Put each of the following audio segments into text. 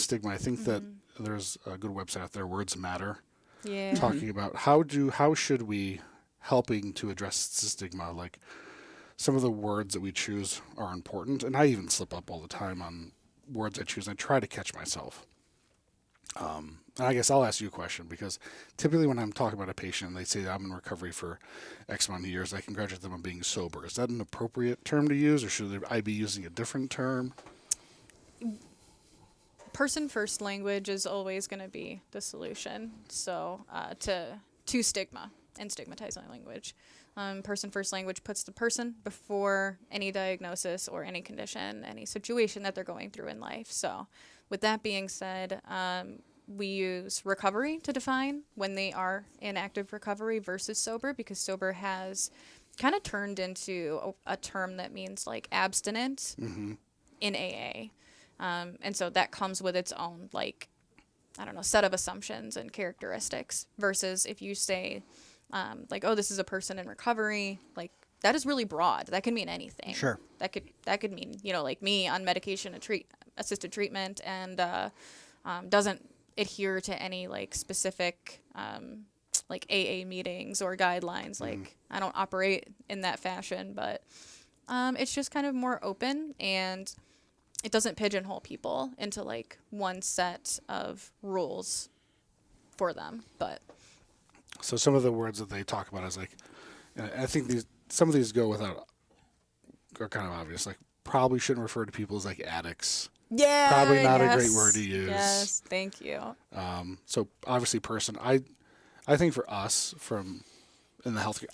with stigma, I think that there's a good website out there, Words Matter, Yeah. talking about how should we helping to address stigma. Like some of the words that we choose are important, and I even slip up all the time on words I choose. I try to catch myself. And I guess I'll ask you a question because typically when I'm talking about a patient and they say I'm in recovery for X amount of years, I congratulate them on being sober. Is that an appropriate term to use, or should I be using a different term? Person first language is always going to be the solution. So to stigma and stigmatizing language. Person first language puts the person before any diagnosis or any condition, any situation that they're going through in life. So with that being said, we use recovery to define when they are in active recovery versus sober, because sober has kind of turned into a term that means like abstinent in AA. And so that comes with its own, like, I don't know, set of assumptions and characteristics versus if you say, like, oh, this is a person in recovery, like, that is really broad. That can mean anything. Sure. That could mean, you know, like me on medication assisted treatment and doesn't adhere to any, like, specific, like, AA meetings or guidelines. Like, I don't operate in that fashion, but it's just kind of more open, and it doesn't pigeonhole people into like one set of rules for them. But So some of the words that they talk about is like, and I think some of these go without, are kind of obvious. Like probably shouldn't refer to people as like addicts. yeah, Probably not yes, a great word to use. Yes, thank you. So obviously person, I think for us from in the healthcare,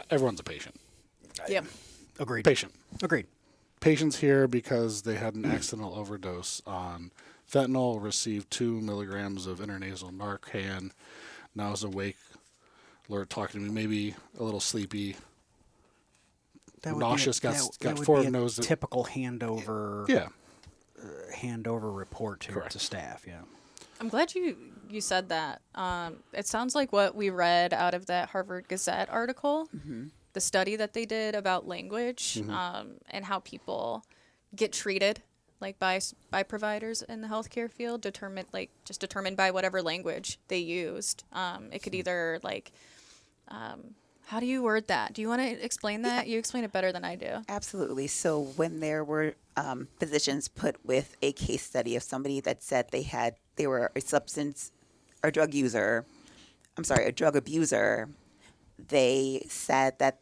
everyone's a patient. Yep. Agreed. Patient. Agreed. Patients here because they had an accidental overdose on fentanyl, received 2 milligrams of intranasal Narcan, now is awake, alert, talking to me, maybe a little sleepy, That would nauseous, be a, got that would four be a noses. typical handover. Yeah. Handover report Correct. to staff. Yeah. I'm glad you said that. It sounds like what we read out of that Harvard Gazette article, the study that they did about language, and how people get treated, like by providers in the healthcare field, determined by whatever language they used. It could either like, how do you word that? Do you want to explain that? You explain it better than I do. Absolutely. So when there were physicians put with a case study of somebody that said they were a substance or drug user, a drug abuser, they said that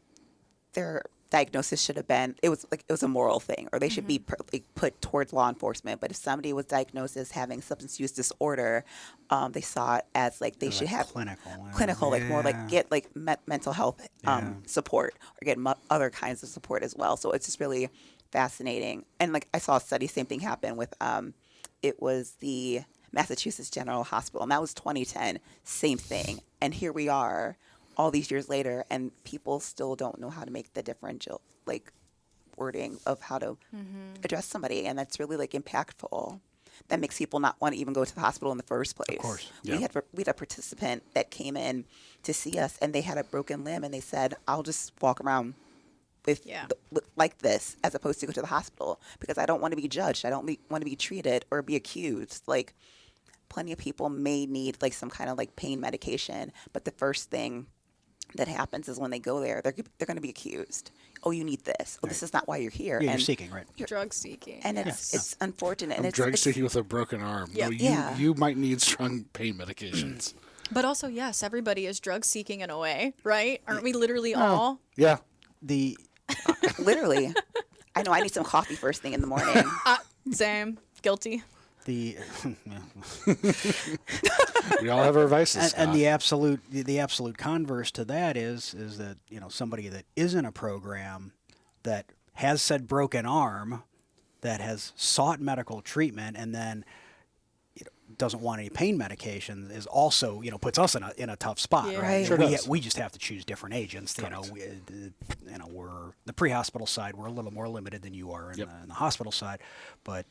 their diagnosis should have been, it was a moral thing, or they should be put towards law enforcement. But if somebody was diagnosed as having substance use disorder, they saw it as like they should have clinical, like more like get like mental health support, or get other kinds of support as well. So it's just really fascinating. And like I saw a study, same thing happen with it was the Massachusetts General Hospital, and that was 2010, same thing. And here we are all these years later, and people still don't know how to make the differential, like, wording of how to address somebody, and that's really, like, impactful. That makes people not want to even go to the hospital in the first place. Of course. We had a participant that came in to see us, and they had a broken limb, and they said, I'll just walk around with like this, as opposed to go to the hospital, because I don't want to be judged. I don't want to be treated or be accused. Like, plenty of people may need, like, some kind of, like, pain medication, but the first thing that happens is when they go there, they're going to be accused. Oh, you need this. Oh, this is not why you're here. Yeah, you're seeking, right? Drug seeking. And it's unfortunate. I'm drug seeking with a broken arm. Yep. No, you might need strong pain medications. But also, yes, everybody is drug seeking in a way, right? Aren't we literally all? Yeah. Literally. I know I need some coffee first thing in the morning. Same. Guilty. The We all have our vices. and the absolute converse to that is that, you know, somebody that is in a program that has said broken arm, that has sought medical treatment, and then doesn't want any pain medication, is also, you know, puts us in a tough spot, Yeah. right? Sure does. We just have to choose different agents. Correct. We're the pre-hospital side. We're a little more limited than you are in the hospital side, but.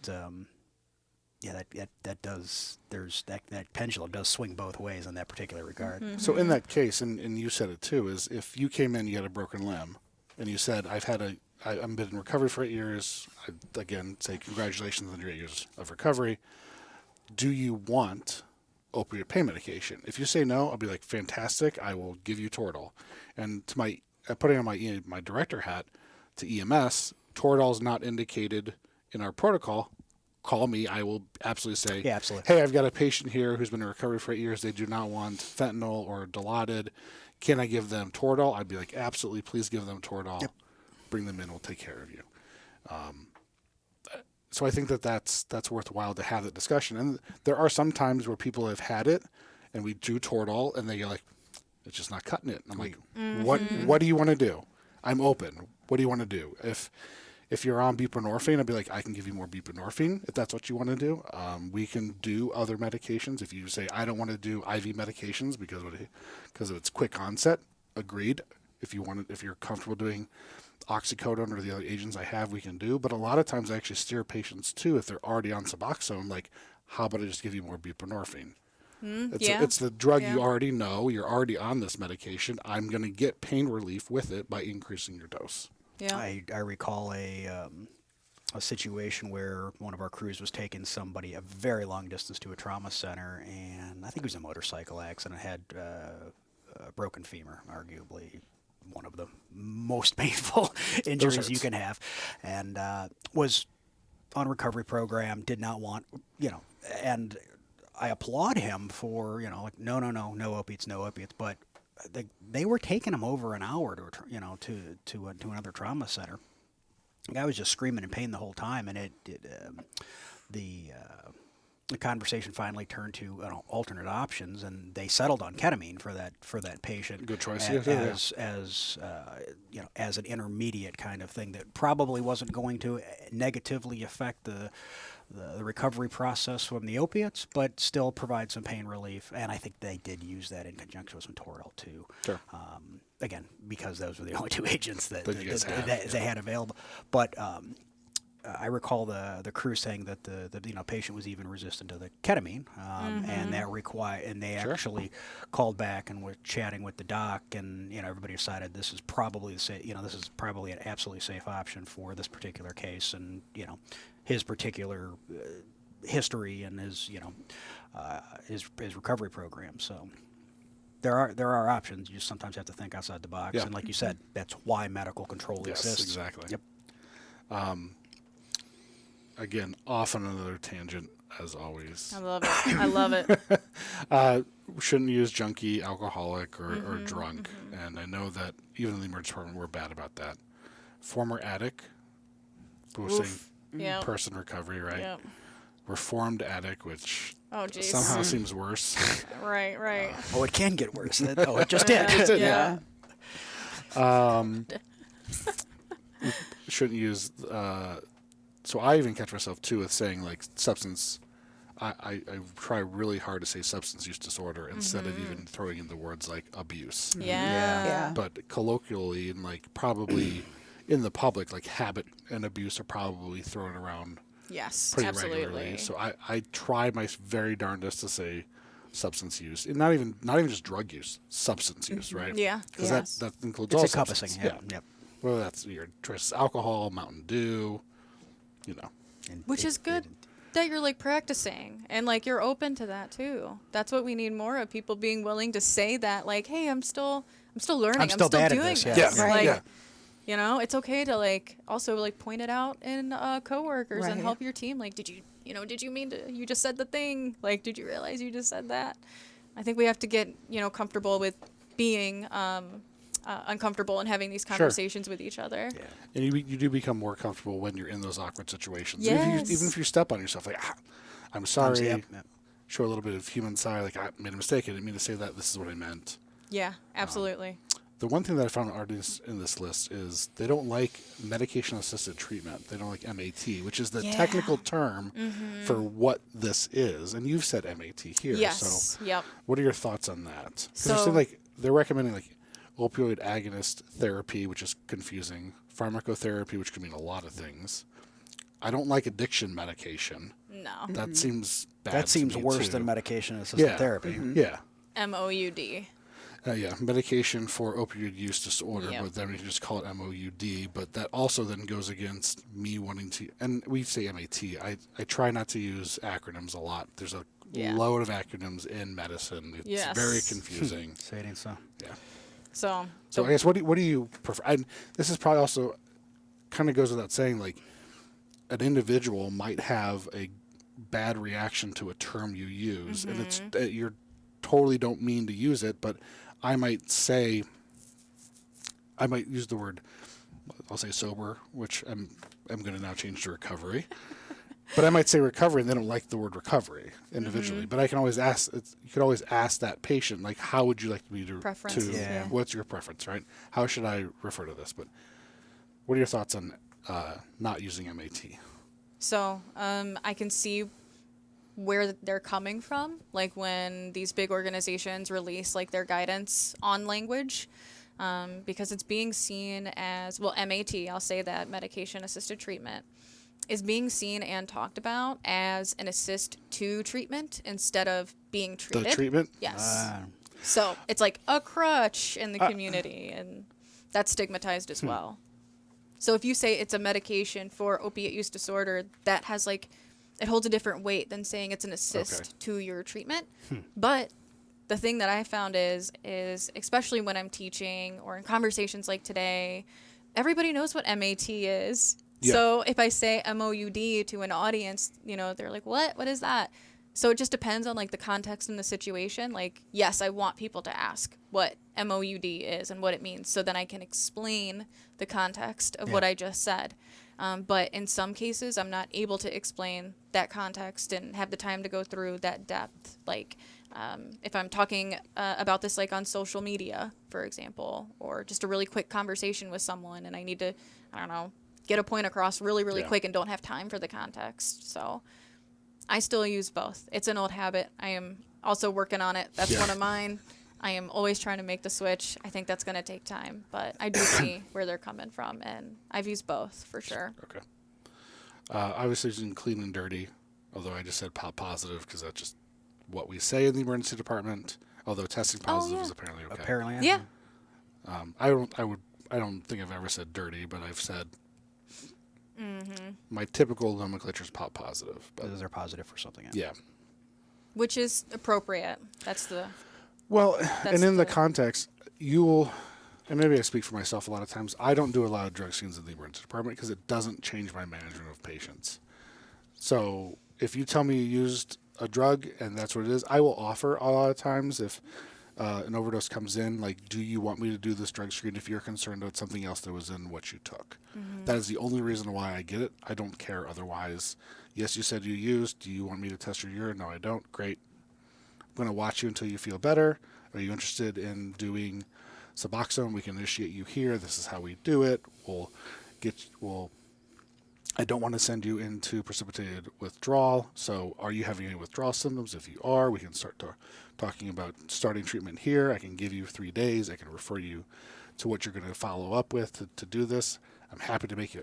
Yeah, that pendulum does swing both ways in that particular regard. So in that case, and you said it too, is if you came in, you had a broken limb, and you said, I've been in recovery for 8 years, I'd again say congratulations on your 8 years of recovery. do you want opioid pain medication? If you say no, I'll be like, fantastic, I will give you Toradol. And to my putting on my director hat to EMS, Toradol is not indicated in our protocol. Call me. I will absolutely say, Yeah, absolutely. hey, I've got a patient here who's been in recovery for 8 years. They do not want fentanyl or Dilaudid. Can I give them Toradol? I'd be like, absolutely, please give them Toradol. Yep. Bring them in. We'll take care of you. So I think that's worthwhile to have that discussion. And there are some times where people have had it, and we do Toradol, and they're like, it's just not cutting it. And I'm like, what do you want to do? I'm open. What do you want to do? If you're on buprenorphine, I'd be like, I can give you more buprenorphine if that's what you want to do. We can do other medications. If you say, I don't want to do IV medications because of its quick onset, agreed. If you're comfortable doing oxycodone or the other agents I have, we can do. But a lot of times I actually steer patients too, if they're already on Suboxone, like, how about I just give you more buprenorphine? It's the drug you already know. You're already on this medication. I'm going to get pain relief with it by increasing your dose. Yeah. I recall a situation where one of our crews was taking somebody a very long distance to a trauma center, and I think it was a motorcycle accident, had a broken femur, arguably one of the most painful injuries you can have, and was on a recovery program, did not want, and I applaud him for, like, no opiates, but they were taking him over an hour to another trauma center. The guy was just screaming in pain the whole time, and the conversation finally turned to alternate options, and they settled on ketamine for that patient. Good choice. As an intermediate kind of thing that probably wasn't going to negatively affect the recovery process from the opiates, but still provide some pain relief. And I think they did use that in conjunction with some Toradol too. Sure. Again, because those were the only two agents that you guys had, they had available. But I recall the crew saying that the patient was even resistant to the ketamine, and they actually called back and were chatting with the doc, and everybody decided this is probably an absolutely safe option for this particular case, and his particular history and his recovery program. So there are options. You just sometimes have to think outside the box, and like you said, that's why medical control exists. Exactly. Yep. Again, off on another tangent, as always. I love it. I love it. We shouldn't use junkie, alcoholic, or drunk. And I know that even in the emergency department, we're bad about that. Former addict, we're saying person recovery, right? Yep. Reformed addict, which geez. somehow seems worse. Right. It can get worse. It just did. Yeah. Shouldn't use... So I even catch myself, too, with saying, like, substance... I try really hard to say substance use disorder instead of even throwing in the words, like, abuse. Yeah. But colloquially and, like, probably in the public, like, habit and abuse are probably thrown around Yes, pretty absolutely. regularly. So I try my very darndest to say substance use. And not even just drug use, substance use, right? Yeah. Because that includes It's all encompassing. substances. Yep. Whether that's your choice alcohol, Mountain Dew, Which is good that you're like practicing and like you're open to that too. That's what we need more of, people being willing to say that, like, hey, I'm still learning. I'm still bad at doing this. this. Yeah. Like, it's okay to like also like point it out in coworkers and Right. help your team. Like, did you mean to, you just said the thing. Like, did you realize you just said that? I think we have to get, comfortable with being uncomfortable and having these conversations with each other. Yeah. And you do become more comfortable when you're in those awkward situations. Yes. Even if you step on yourself, like, I'm sorry, Yep. show a little bit of human side, like, I made a mistake, I didn't mean to say that, this is what I meant. Yeah, absolutely. The one thing that I found in this list is they don't like medication-assisted treatment. They don't like MAT, which is the technical term for what this is. And you've said MAT here. Yes. So Yep. what are your thoughts on that? So- They're recommending like opioid agonist therapy, which is confusing. Pharmacotherapy, which can mean a lot of things. I don't like addiction medication. No. That seems bad. That to seems me, worse too. than medication-assisted therapy. Yeah. MOUD. Yeah, medication for opioid use disorder, Yep. but then we can just call it MOUD. But that also then goes against me wanting to, and we say MAT. I try not to use acronyms a lot. There's a Yeah. load of acronyms in medicine. It's Yes. very confusing. Say it ain't so. Yeah. So, So the- I guess what do you prefer? And this is probably also kind of goes without saying. Like an individual might have a bad reaction to a term you use, and it's you're totally don't mean to use it, but I might use the word, I'll say sober, which I'm going to now change to recovery. But I might say recovery, and they don't like the word recovery individually. But I can always ask. You could always ask that patient, like, how would you like me to? Preference, yeah. What's your preference, right? How should I refer to this? But what are your thoughts on not using MAT? So, I can see where they're coming from, like when these big organizations release like their guidance on language, because it's being seen as, well, MAT, I'll say that, medication assisted treatment, is being seen and talked about as an assist to treatment instead of being The treated. treatment? Yes. So it's like a crutch in the community, and that's stigmatized as well. So if you say it's a medication for opiate use disorder, that has like, it holds a different weight than saying it's an assist to your treatment. But the thing that I found is especially when I'm teaching or in conversations like today, everybody knows what MAT is. Yeah. So if I say MOUD to an audience, they're like, what is that? So it just depends on like the context and the situation. Like, yes, I want people to ask what MOUD is and what it means, so then I can explain the context of what I just said. But in some cases, I'm not able to explain that context and have the time to go through that depth. Like, if I'm talking about this like on social media, for example, or just a really quick conversation with someone, and I need to, I don't know, get a point across really, really quick and don't have time for the context. So I still use both. It's an old habit. I am also working on it. That's one of mine. I am always trying to make the switch. I think that's going to take time, but I do see where they're coming from, and I've used both for sure. Okay. I was using clean and dirty, although I just said positive because that's just what we say in the emergency department. Although testing positive is apparently okay. Apparently, Yeah. I don't think I've ever said dirty, but I've said my typical nomenclature is positive. But Those are positive for something. yeah. Which is appropriate. That's the Well, and in the the- context, you'll, and maybe I speak for myself a lot of times, I don't do a lot of drug scenes in the emergency department because it doesn't change my management of patients. So if you tell me you used a drug and that's what it is, I will offer a lot of times if an overdose comes in, like, do you want me to do this drug screen if you're concerned about something else that was in what you took? That is the only reason why I get it. I don't care otherwise. Yes, you said you used. Do you want me to test your urine? No, I don't. Great. I'm going to watch you until you feel better. Are you interested in doing Suboxone? We can initiate you here. This is how we do it. I don't want to send you into precipitated withdrawal. So are you having any withdrawal symptoms? If you are, we can start talking about starting treatment here. I can give you 3 days. I can refer you to what you're going to follow up with to do this. I'm happy to make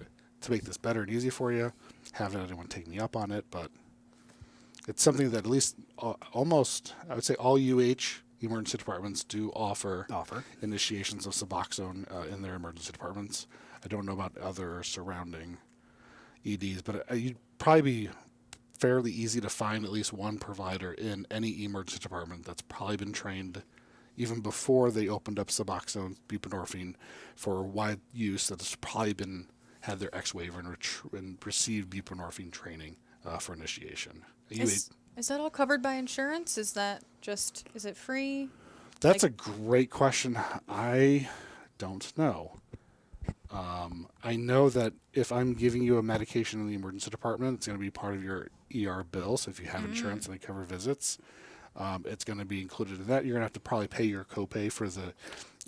this better and easy for you. Haven't had anyone take me up on it, but it's something that at least almost, I would say all emergency departments do offer initiations of Suboxone in their emergency departments. I don't know about other surrounding EDs, but you'd probably be fairly easy to find at least one provider in any emergency department that's probably been trained even before they opened up Suboxone, buprenorphine for wide use, that has probably had their X waiver and received buprenorphine training for initiation. Is that all covered by insurance? Is it free? That's a great question. I don't know. I know that if I'm giving you a medication in the emergency department, it's going to be part of your ER bill. So if you have insurance and they cover visits, it's going to be included in that. You're going to have to probably pay your copay for the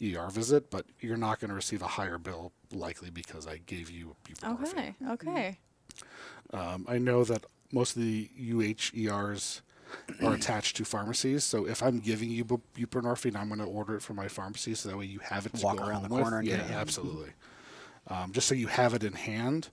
ER visit, but you're not going to receive a higher bill likely because I gave you buprenorphine. Okay. I know that most of the UHERs are attached to pharmacies. So if I'm giving you buprenorphine, I'm going to order it from my pharmacy so that way you have it to Walk go around the home corner with. and Yeah, get it. absolutely. Just so you have it in hand.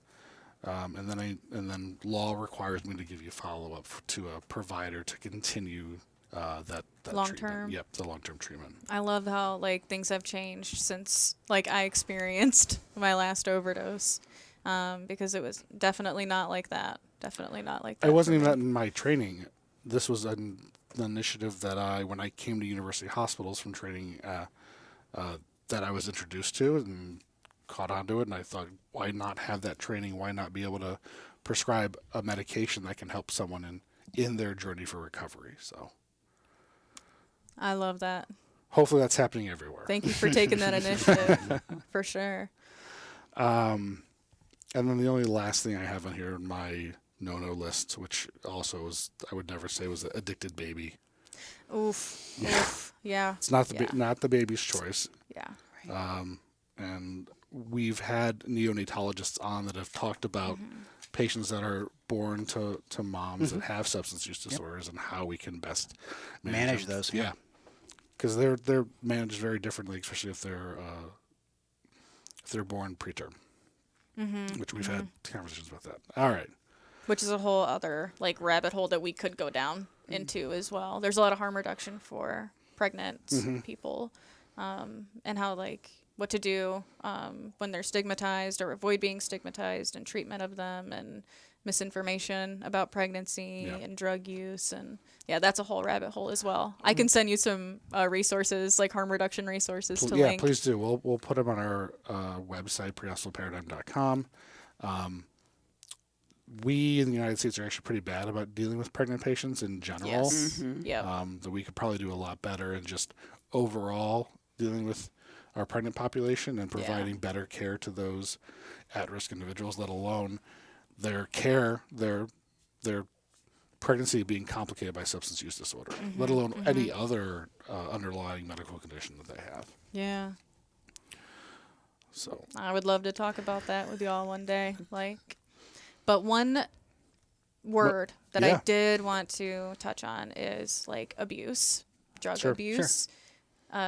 And then law requires me to give you follow up to a provider to continue that Long treatment. term. Yep, the long-term treatment. I love how like things have changed since like I experienced my last overdose, because it was definitely not like that. Definitely not like that. I wasn't for even me. in my training. This was an initiative that when I came to university hospitals from training, that I was introduced to and caught onto it. And I thought, why not have that training? Why not be able to prescribe a medication that can help someone in their journey for recovery? So I love that. hopefully that's happening everywhere. Thank you for taking that initiative, for sure. And then the only last thing I have on here in my no-no list, which also is, I would never say was addicted baby. Oof. Oof. Yeah. It's not Yeah. not the baby's choice. Yeah. And we've had neonatologists on that have talked about patients that are born to moms that have substance use disorders and how we can best Manage them. those. Yeah, because they're managed very differently, especially if they're born preterm. Which we've had conversations about that. All right. Which is a whole other like rabbit hole that we could go down into as well. There's a lot of harm reduction for pregnant people, and how like what to do when they're stigmatized or avoid being stigmatized, and treatment of them, and misinformation about pregnancy and drug use, and that's a whole rabbit hole as well. I can send you some resources, like harm reduction resources to link. Please do. We'll put them on our website, prehospitalparadigm.com. We in the United States are actually pretty bad about dealing with pregnant patients in general. Yes. Yep. That we could probably do a lot better in just overall dealing with our pregnant population and providing better care to those at-risk individuals, let alone their pregnancy being complicated by substance use disorder, let alone any other underlying medical condition that they have. Yeah. So I would love to talk about that with y'all one day. But one word that I did want to touch on is like abuse, drug abuse,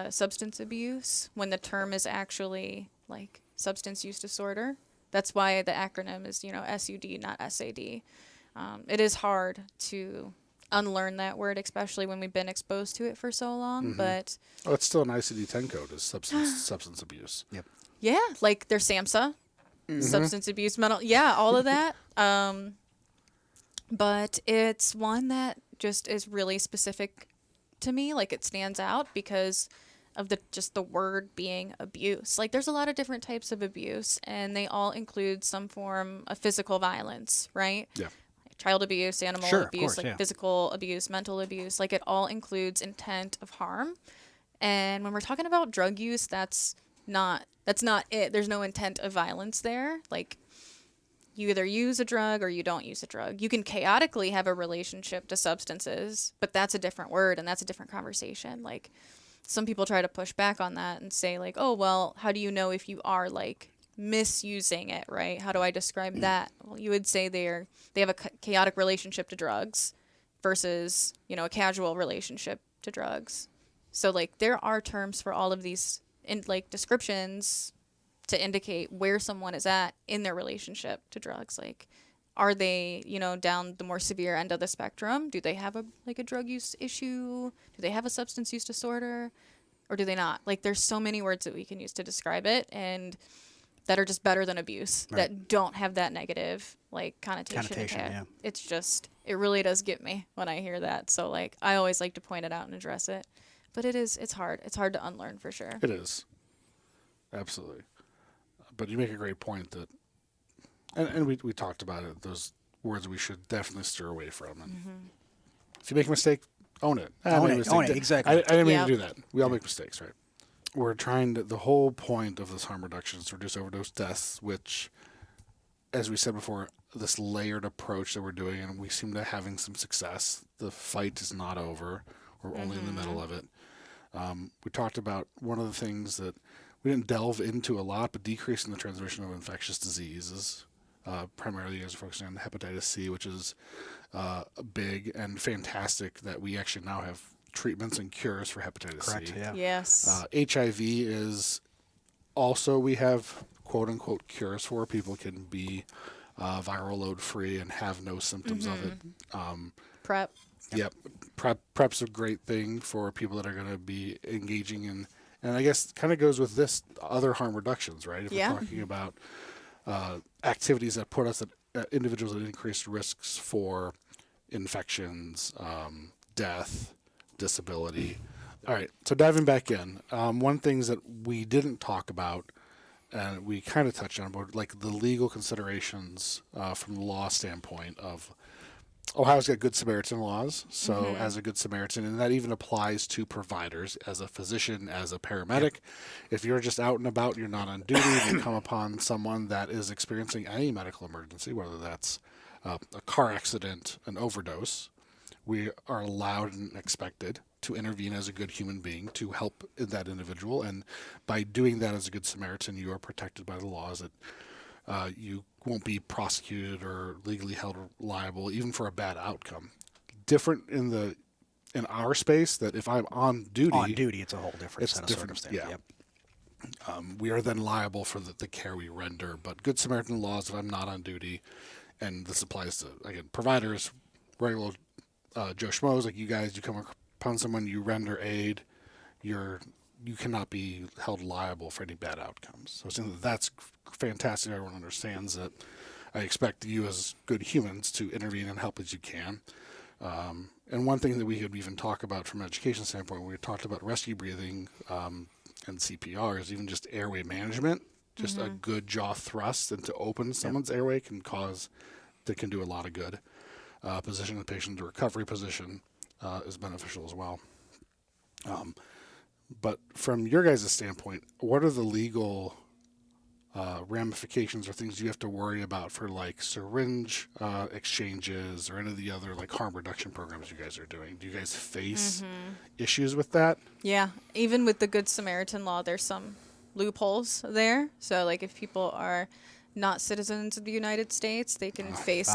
substance abuse, when the term is actually like substance use disorder. That's why the acronym is, SUD, not SAD. It is hard to unlearn that word, especially when we've been exposed to it for so long. But it's still an ICD-10 code, is substance abuse. Yep. yeah, like there's SAMHSA, substance abuse, mental, all of that. But it's one that just is really specific to me. Like it stands out because of the word being abuse. Like there's a lot of different types of abuse, and they all include some form of physical violence, right? Yeah. Child abuse, animal Sure, of abuse, course, physical abuse, mental abuse. Like it all includes intent of harm. And when we're talking about drug use, that's not it. There's no intent of violence there. Like you either use a drug or you don't use a drug. You can chaotically have a relationship to substances, but that's a different word and that's a different conversation. Like some people try to push back on that and say like, oh, well, how do you know if you are like misusing it, right? How do I describe that? Well, you would say they have a chaotic relationship to drugs versus, a casual relationship to drugs. So like there are terms for all of these descriptions to indicate where someone is at in their relationship to drugs. Like, are they, down the more severe end of the spectrum? Do they have a drug use issue? Do they have a substance use disorder? Or do they not? Like, there's so many words that we can use to describe it and that are just better than abuse, that don't have that negative, connotation. Yeah. It's just, it really does get me when I hear that. So, I always like to point it out and address it. But it's hard. It's hard to unlearn for sure. It is. Absolutely. But you make a great point that, and we talked about it, those words we should definitely steer away from. And if you make a mistake, own it. Own it, exactly. I didn't mean to do that. We all make mistakes, right? We're trying to, the whole point of this harm reduction is to reduce overdose deaths, which, as we said before, this layered approach that we're doing, and we seem to having some success. The fight is not over. We're only in the middle of it. We talked about one of the things that we didn't delve into a lot, but decreasing the transmission of infectious diseases. Primarily, you guys are focusing on hepatitis C, which is big and fantastic that we actually now have treatments and cures for hepatitis Correct, C. yeah. Yes. HIV is also, we have quote-unquote cures for. People can be viral load free and have no symptoms of it. PrEP. Yep. Prep's a great thing for people that are going to be engaging in, and I guess kind of goes with this other harm reductions, right? If Yeah. we're talking about activities that put us at individuals at increased risks for infections, death, disability. All right. So diving back in, one things that we didn't talk about, and we kind of touched on, but like the legal considerations from the law standpoint of Ohio's got Good Samaritan laws. So as a Good Samaritan, and that even applies to providers, as a physician, as a paramedic. If you're just out and about, you're not on duty, and you come upon someone that is experiencing any medical emergency, whether that's a car accident, an overdose, we are allowed and expected to intervene as a good human being to help that individual. And by doing that as a Good Samaritan, you are protected by the laws that you won't be prosecuted or legally held liable, even for a bad outcome. Different in our space, that if I'm on duty, it's a whole different set of circumstances. yeah. Yep. We are then liable for the care we render. But Good Samaritan laws, if I'm not on duty, and this applies to, again, providers, regular Joe Schmoes like you guys, you come upon someone, you render aid, you cannot be held liable for any bad outcomes. So I think that's fantastic. Everyone understands that. I expect you as good humans to intervene and help as you can. And one thing that we could even talk about from an education standpoint, when we talked about rescue breathing and CPR, is even just airway management. Just a good jaw thrust into open someone's airway can do a lot of good. Position the patient to recovery position is beneficial as well. But from your guys' standpoint, what are the legal ramifications or things you have to worry about for like syringe exchanges or any of the other like harm reduction programs you guys are doing? Do you guys face issues with that? Yeah, even with the Good Samaritan law, there's some loopholes there. So, like, if people are not citizens of the United States, they can face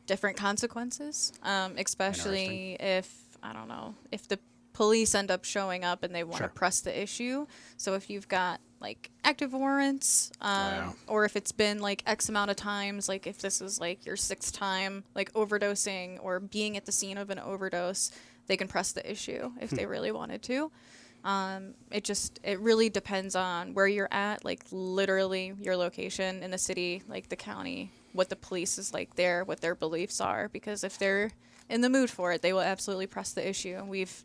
different consequences. Especially if, I don't know, if the police end up showing up and they want to press the issue. So if you've got like active warrants, or if it's been like X amount of times, like if this is like your 6th time like overdosing or being at the scene of an overdose, they can press the issue if they really wanted to. It really depends on where you're at, like literally your location in the city, like the county, what the police is like there, what their beliefs are, because if they're in the mood for it, they will absolutely press the issue. We've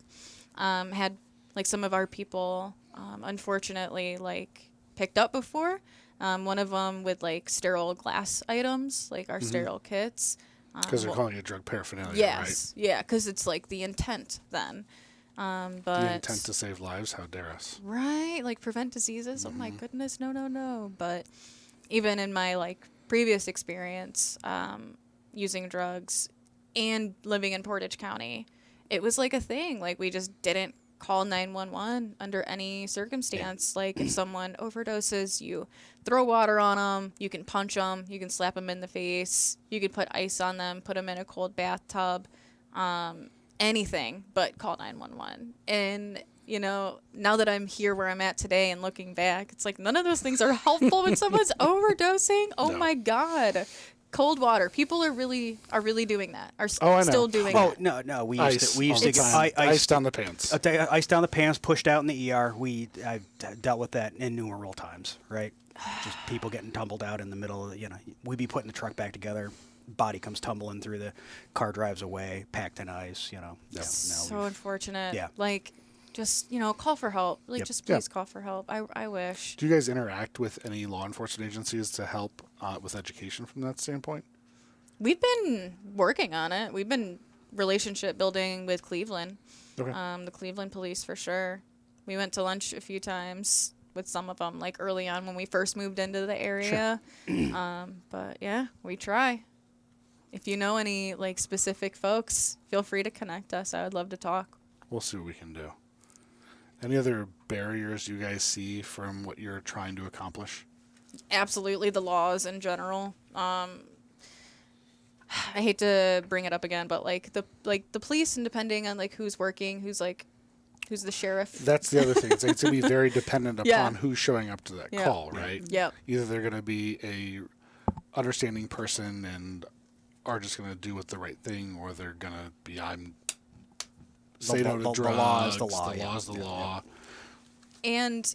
had like some of our people, unfortunately, like picked up before. One of them with like sterile glass items, like our sterile kits. Because they're calling it drug paraphernalia, yes, right? Yeah, because it's like the intent then. But the intent to save lives, how dare us? Right, like prevent diseases. Oh my goodness, no. But even in my like previous experience, using drugs and living in Portage County, it was like a thing. Like we just didn't call 911 under any circumstance. Like if someone overdoses, you throw water on them, you can punch them, you can slap them in the face, you can put ice on them, put them in a cold bathtub, anything but call 911. And you know, now that I'm here where I'm at today and looking back, it's like none of those things are helpful when someone's overdosing. Oh my God. Cold water. People are really doing that. Still doing that. No. We used to get ice down the pants. Ice down the pants, pushed out in the ER. I've dealt with that innumerable times, right? Just people getting tumbled out in the middle of we'd be putting the truck back together. Body comes tumbling through, the car drives away, packed in ice, So unfortunate. Yeah. Like, just, call for help. Like, just please call for help. I wish. Do you guys interact with any law enforcement agencies to help with education from that standpoint? We've been working on it. We've been relationship building with Cleveland. Okay. The Cleveland police, for sure. We went to lunch a few times with some of them, like early on when we first moved into the area. Sure. But yeah, we try. If you know any like specific folks, feel free to connect us. I would love to talk. We'll see what we can do. Any other barriers you guys see from what you're trying to accomplish? Absolutely, the laws in general. I hate to bring it up again, but like the police, and depending on like who's working, who's the sheriff. That's the other thing. It's going to be very dependent upon who's showing up to that call, right? Yep. Either they're going to be a understanding person and are just going to do what the right thing, or they're going to be, The say no to law drugs. is the law. The law is the law. And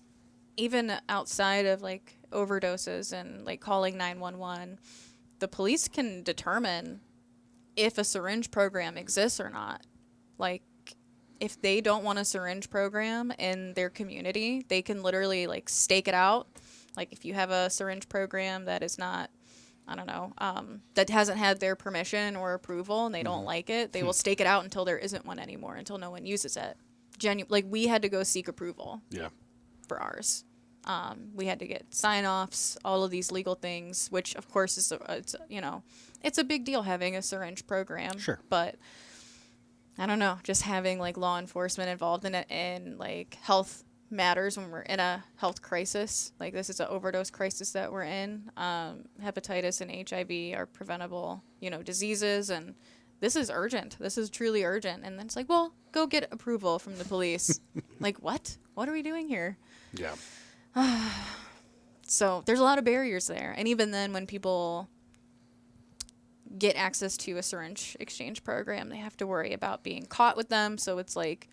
even outside of like overdoses and like calling 911, the police can determine if a syringe program exists or not. Like, if they don't want a syringe program in their community, they can literally like stake it out. Like, if you have a syringe program that is not, I don't know, that hasn't had their permission or approval and they don't like it, they will stake it out until there isn't one anymore, until no one uses it. Like, we had to go seek approval Yeah. for ours. We had to get sign-offs, all of these legal things, which of course is, it's a big deal having a syringe program. Sure. But I don't know, just having like law enforcement involved in it and like health matters when we're in a health crisis. Like, this is an overdose crisis that we're in. Hepatitis and HIV are preventable, diseases, and this is urgent. This is truly urgent. And then it's like, well, go get approval from the police. Like, what? What are we doing here? Yeah. So there's a lot of barriers there. And even then, when people get access to a syringe exchange program, they have to worry about being caught with them. So it's like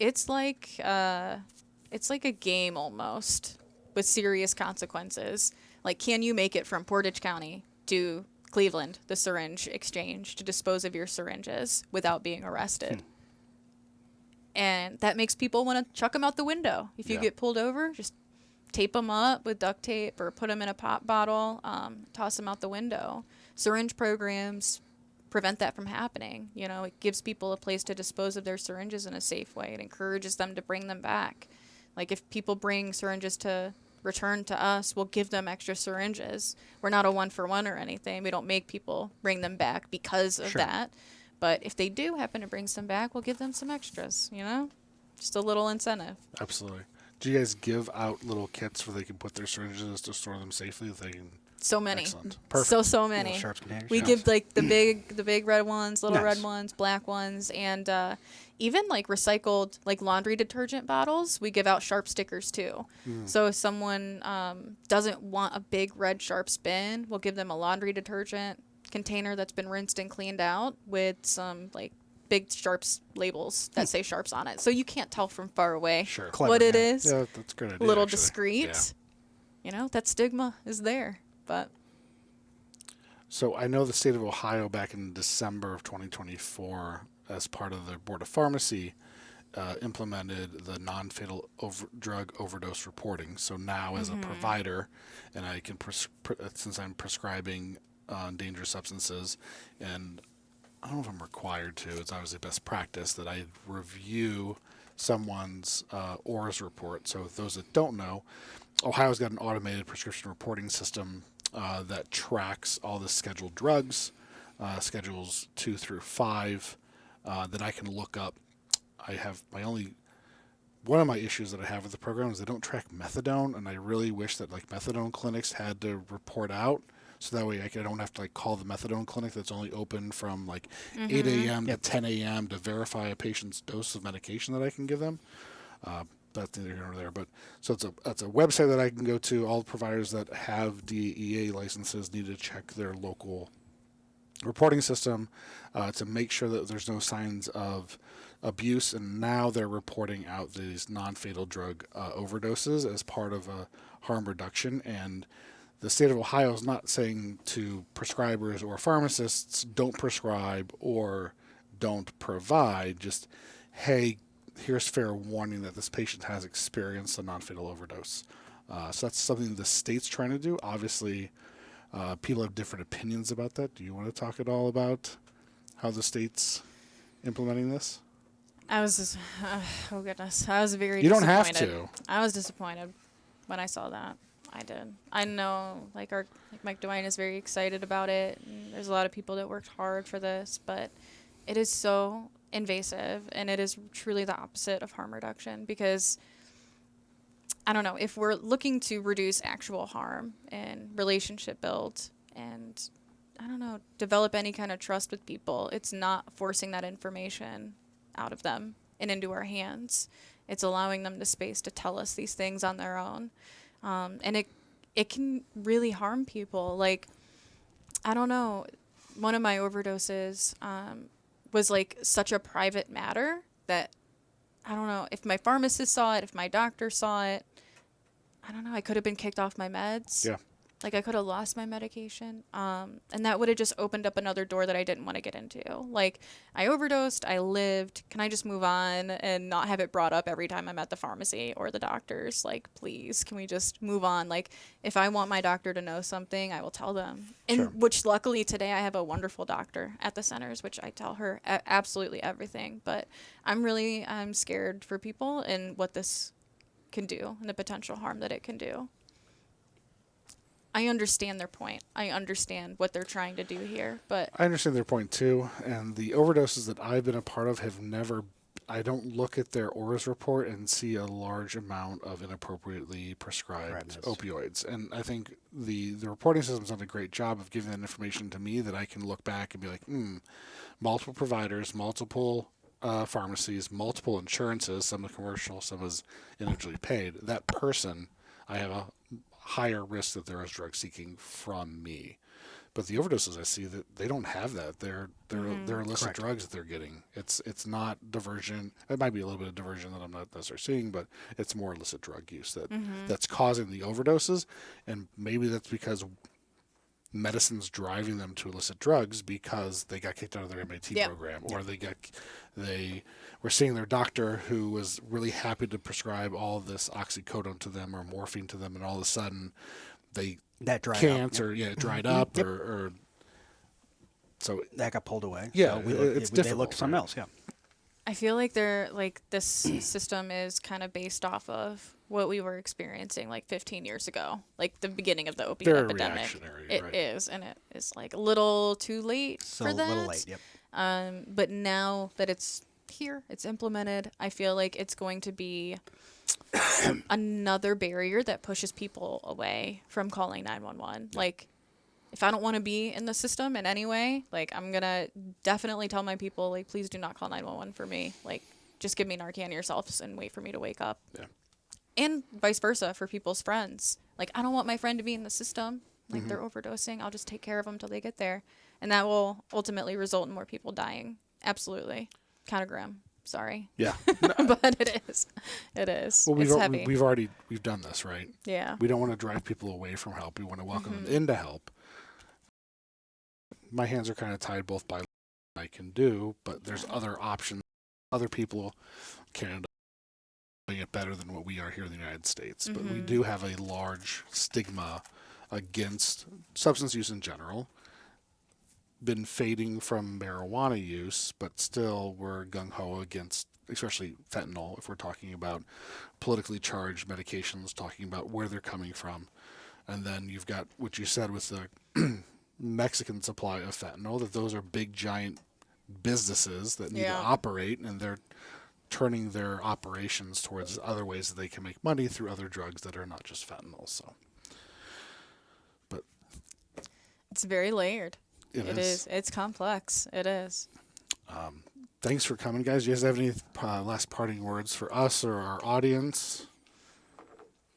a game almost, with serious consequences. Like, can you make it from Portage County to Cleveland, the syringe exchange, to dispose of your syringes without being arrested? And that makes people want to chuck them out the window. If you get pulled over, just tape them up with duct tape or put them in a pop bottle, toss them out the window. Syringe programs prevent that from happening. It gives people a place to dispose of their syringes in a safe way. It encourages them to bring them back. Like, if people bring syringes to return to us, we'll give them extra syringes. We're not a 1-for-1 or anything. We don't make people bring them back because of that. But if they do happen to bring some back, we'll give them some extras, Just a little incentive. Absolutely. Do you guys give out little kits where they can put their syringes to store them safely? That they can. So many. Excellent. Perfect. So many. Little sharps containers. We give like the big red ones, little Nice. red ones, black ones, and even like recycled like laundry detergent bottles. We give out sharp stickers too. So if someone doesn't want a big red Sharps bin, we'll give them a laundry detergent container that's been rinsed and cleaned out with some like big Sharps labels that say Sharps on it, so you can't tell from far away Sure. Clever, what it yeah. is. Yeah, that's a good idea. Little actually. discreet. Yeah. That stigma is there, but. So I know the state of Ohio back in December of 2024, as part of their Board of Pharmacy, implemented the non-fatal drug overdose reporting. So now, as a provider, and I can since I'm prescribing dangerous substances, and I don't know if I'm required to. It's obviously best practice that I review someone's ORS report. So those that don't know, Ohio's got an automated prescription reporting system that tracks all the scheduled drugs, schedules 2 through 5, that I can look up. I have one of my issues that I have with the program is they don't track methadone, and I really wish that like methadone clinics had to report out, so that way I don't have to like call the methadone clinic that's only open from like 8 a.m. to 10 a.m. to verify a patient's dose of medication that I can give them. That's neither here nor there, but so it's a website that I can go to. All providers that have DEA licenses need to check their local reporting system to make sure that there's no signs of abuse, and now they're reporting out these non-fatal drug overdoses as part of a harm reduction. And the state of Ohio is not saying to prescribers or pharmacists, don't prescribe or don't provide, just, hey, here's fair warning that this patient has experienced a non-fatal overdose. So that's something the state's trying to do. Obviously, people have different opinions about that. Do you want to talk at all about how the state's implementing this? I was just, oh goodness, I was very You don't disappointed. have to. I was disappointed when I saw that. I did. I know, like Mike DeWine is very excited about it. And there's a lot of people that worked hard for this, but it is so invasive, and it is truly the opposite of harm reduction, because I don't know, if we're looking to reduce actual harm and relationship build and I don't know, develop any kind of trust with people, it's not forcing that information out of them and into our hands. It's allowing them the space to tell us these things on their own. And it can really harm people. Like, I don't know, one of my overdoses was like such a private matter that I don't know if my pharmacist saw it, if my doctor saw it. I don't know. I could have been kicked off my meds. Yeah. Like I could have lost my medication. And that would have just opened up another door that I didn't want to get into. Like I overdosed, I lived. Can I just move on and not have it brought up every time I'm at the pharmacy or the doctor's? Like, please, can we just move on? Like if I want my doctor to know something, I will tell them. And Sure. which luckily today I have a wonderful doctor at the centers, which I tell her absolutely everything. But I'm scared for people and what this can do and the potential harm that it can do. I understand their point. I understand what they're trying to do here, but I understand their point too, and the overdoses that I've been a part of have never. I don't look at their ORS report and see a large amount of inappropriately prescribed opioids. And I think the reporting system's done a great job of giving that information to me that I can look back and be like, multiple providers, multiple pharmacies, multiple insurances, some is commercial, some is individually paid. That person, I have a higher risk that they're drug seeking from me. But the overdoses I see that they don't have that. They're illicit Correct. drugs that they're getting. It's not diversion. It might be a little bit of diversion that I'm not necessarily seeing, but it's more illicit drug use that's causing the overdoses. And maybe that's because medicine's driving them to illicit drugs because they got kicked out of their MAT program, or they were seeing their doctor who was really happy to prescribe all this oxycodone to them or morphine to them, and all of a sudden they That dried can't, up. or it dried up, or so That got pulled away. Yeah, So it's they difficult, looked for something right? else. Yeah. I feel like this system is kind of based off of what we were experiencing like 15 years ago, like the beginning of the opiate Very epidemic. reactionary, It right? is, and it is like a little too late So for a that. little late. Yep. But now that it's here, it's implemented, I feel like it's going to be another barrier that pushes people away from calling 911. Like, if I don't want to be in the system in any way, like, I'm going to definitely tell my people, like, please do not call 911 for me. Like, just give me Narcan yourselves and wait for me to wake up. Yeah. And vice versa for people's friends. Like, I don't want my friend to be in the system. Like, they're overdosing. I'll just take care of them till they get there. And that will ultimately result in more people dying. Absolutely. Countergram. Sorry. Yeah. But it is. It is. Well, it's heavy. we've done this, right? Yeah. We don't want to drive people away from help. We want to welcome them into help. My hands are kind of tied both by what I can do, but there's other options. Other people, Canada, doing it better than what we are here in the United States. But we do have a large stigma against substance use in general. Been fading from marijuana use, but still we're gung-ho against, especially fentanyl, if we're talking about politically charged medications, talking about where they're coming from. And then you've got what you said with the Mexican supply of fentanyl, that those are big, giant businesses that need to operate, and they're turning their operations towards other ways that they can make money through other drugs that are not just fentanyl. So, but It's very layered. it is. It's complex. It is. Thanks for coming, guys. Do you guys have any last parting words for us or our audience?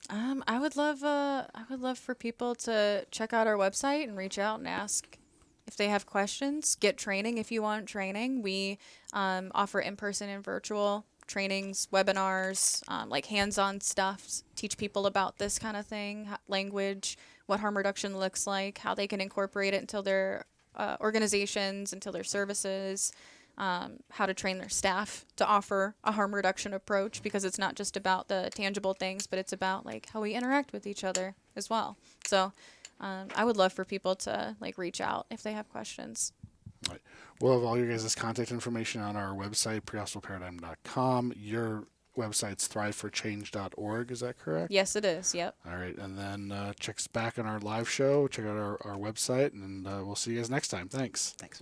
I would love for people to check out our website and reach out and ask if they have questions. Get training if you want training. We offer in-person and virtual trainings, webinars, like hands-on stuff. Teach people about this kind of thing, language, what harm reduction looks like, how they can incorporate it into their organizations, into their services. How to train their staff to offer a harm reduction approach, because it's not just about the tangible things, but it's about like how we interact with each other as well. So I would love for people to like reach out if they have questions. Right. We'll have all your guys' contact information on our website, prehospitalparadigm.com. Your website's thriveforchange.org, is that correct? Yes, it is. Yep. All right. And then check us back on our live show. Check out our website, and we'll see you guys next time. Thanks. Thanks.